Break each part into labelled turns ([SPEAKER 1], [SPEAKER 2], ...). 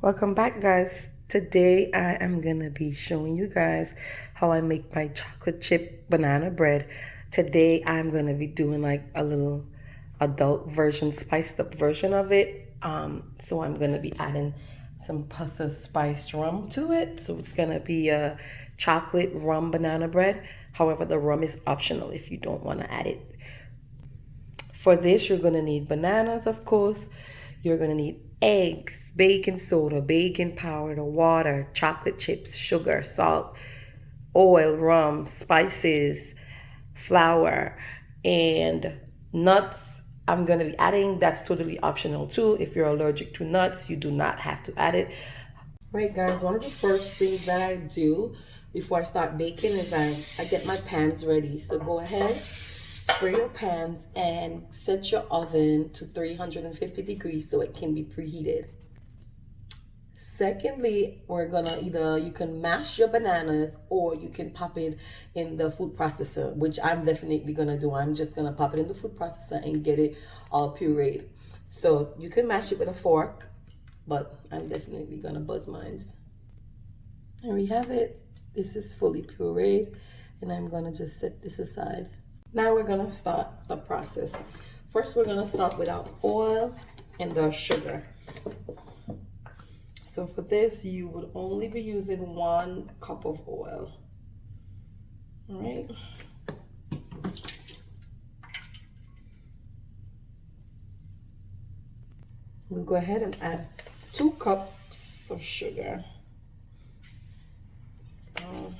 [SPEAKER 1] Welcome back, guys. Today I am gonna be showing you guys how I make my chocolate chip banana bread. Today I'm gonna be doing like a little adult version, spiced up version of it. So I'm gonna be adding some pasta spiced rum to it. So it's gonna be a chocolate rum banana bread. However, the rum is optional if you don't want to add it. For this, you're going to need bananas, of course. You're going to need eggs, baking soda, baking powder, water, chocolate chips, sugar, salt, oil, rum, spices, flour, and nuts. I'm going to be adding, that's totally optional too. If you're allergic to nuts, you do not have to add it. Right, guys, one of the first things that I do before I start baking is I get my pans ready. So go ahead, spray your pans and set your oven to 350 degrees so it can be preheated. Secondly, we're gonna you can mash your bananas or you can pop it in the food processor, which I'm definitely gonna do. I'm just gonna pop it in the food processor and get it all pureed. So you can mash it with a fork, but I'm definitely gonna buzz mines. There we have it. This is fully pureed, and I'm gonna just set this aside. Now we're gonna start the process. First, we're gonna start with our oil and the sugar. So for this, you would only be using 1 cup of oil. All right. We'll go ahead and add 2 cups of sugar. So,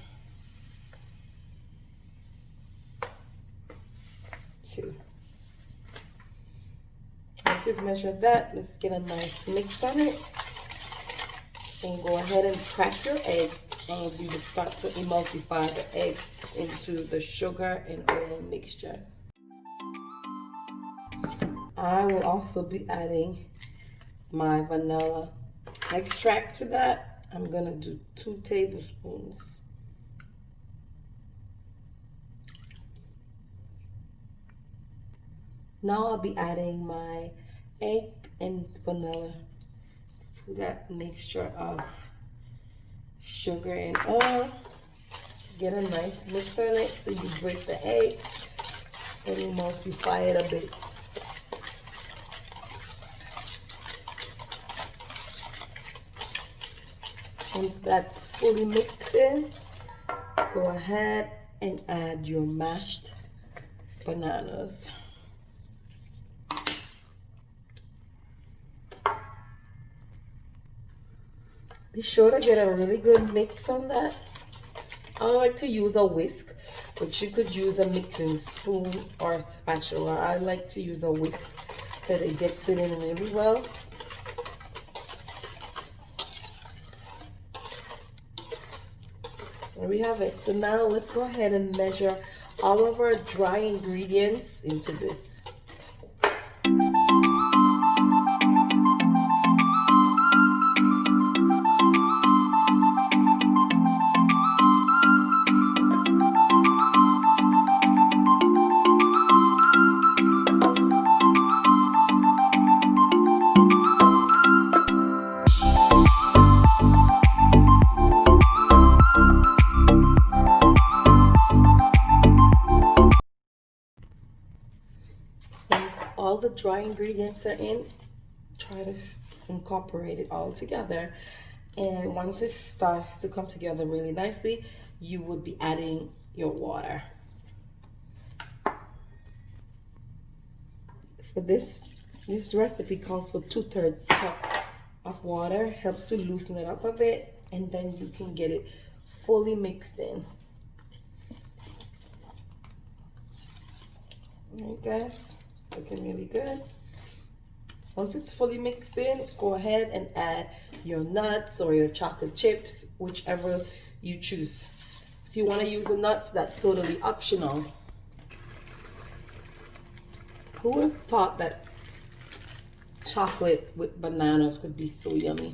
[SPEAKER 1] 2. Once you've measured that, let's get a nice mix on it. And go ahead and crack your eggs, and we will start to emulsify the eggs into the sugar and oil mixture. I will also be adding my vanilla extract to that. I'm gonna do 2 tablespoons. Now I'll be adding my egg and vanilla to that mixture of sugar and oil. Get a nice mix on it so you break the eggs and emulsify it a bit. Once that's fully mixed in, go ahead and add your mashed bananas. Be sure to get a really good mix on that. I like to use a whisk, but you could use a mixing spoon or a spatula. I like to use a whisk because it gets it in really well. There we have it. So now let's go ahead and measure all of our dry ingredients into this. All the dry ingredients are in, try to incorporate it all together, and once it starts to come together really nicely, you would be adding your water. For this recipe calls for 2/3 cup of water. Helps to loosen it up a bit, and then you can get it fully mixed in. All right, guys. Looking really good. Once it's fully mixed in, go ahead and add your nuts or your chocolate chips, whichever you choose. If you want to use the nuts, that's totally optional. Who would have thought that chocolate with bananas could be so yummy?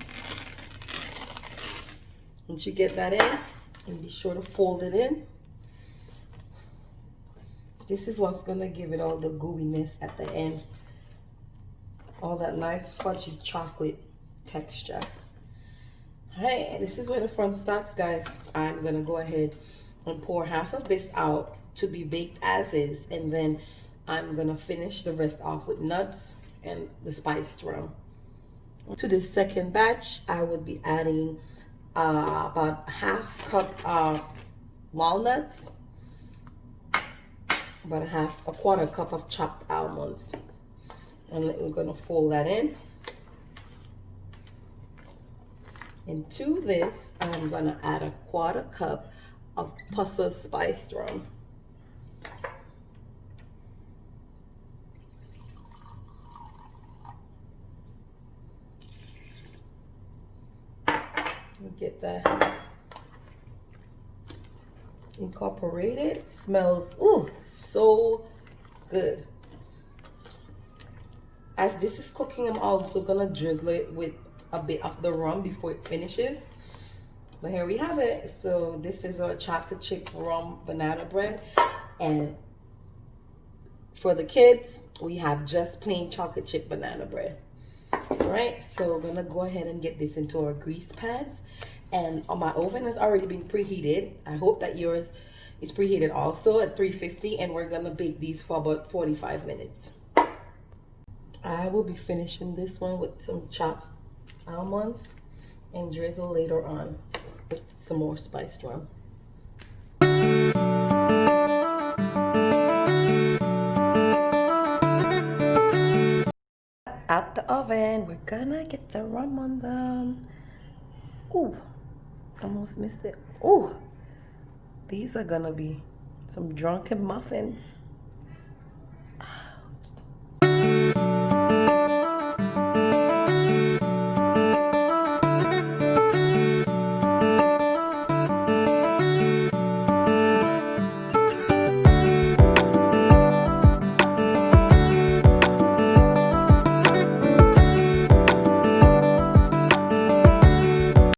[SPEAKER 1] Once you get that in, and be sure to fold it in. This is what's gonna give it all the gooiness at the end. All that nice fudgy chocolate texture. Hey, this is where the fun starts, guys. I'm gonna go ahead and pour half of this out to be baked as is, and then I'm gonna finish the rest off with nuts and the spiced rum. To this second batch, I would be adding about half cup of walnuts, about a quarter cup of chopped almonds, and we're gonna fold that in. Into this, I'm gonna add a quarter cup of Pusser's spiced rum. Get that incorporated. Smells so good. As this is cooking, I'm also gonna drizzle it with a bit of the rum before it finishes. But here we have it. So this is our chocolate chip rum banana bread, and for the kids we have just plain chocolate chip banana bread. All right, so we're gonna go ahead and get this into our grease pads, and my oven has already been preheated. I hope that yours is preheated also at 350, and we're gonna bake these for about 45 minutes. I will be finishing this one with some chopped almonds and drizzle later on with some more spiced rum. Out the oven, we're gonna get the rum on them. Ooh, almost missed it. Ooh, these are gonna be some drunken muffins.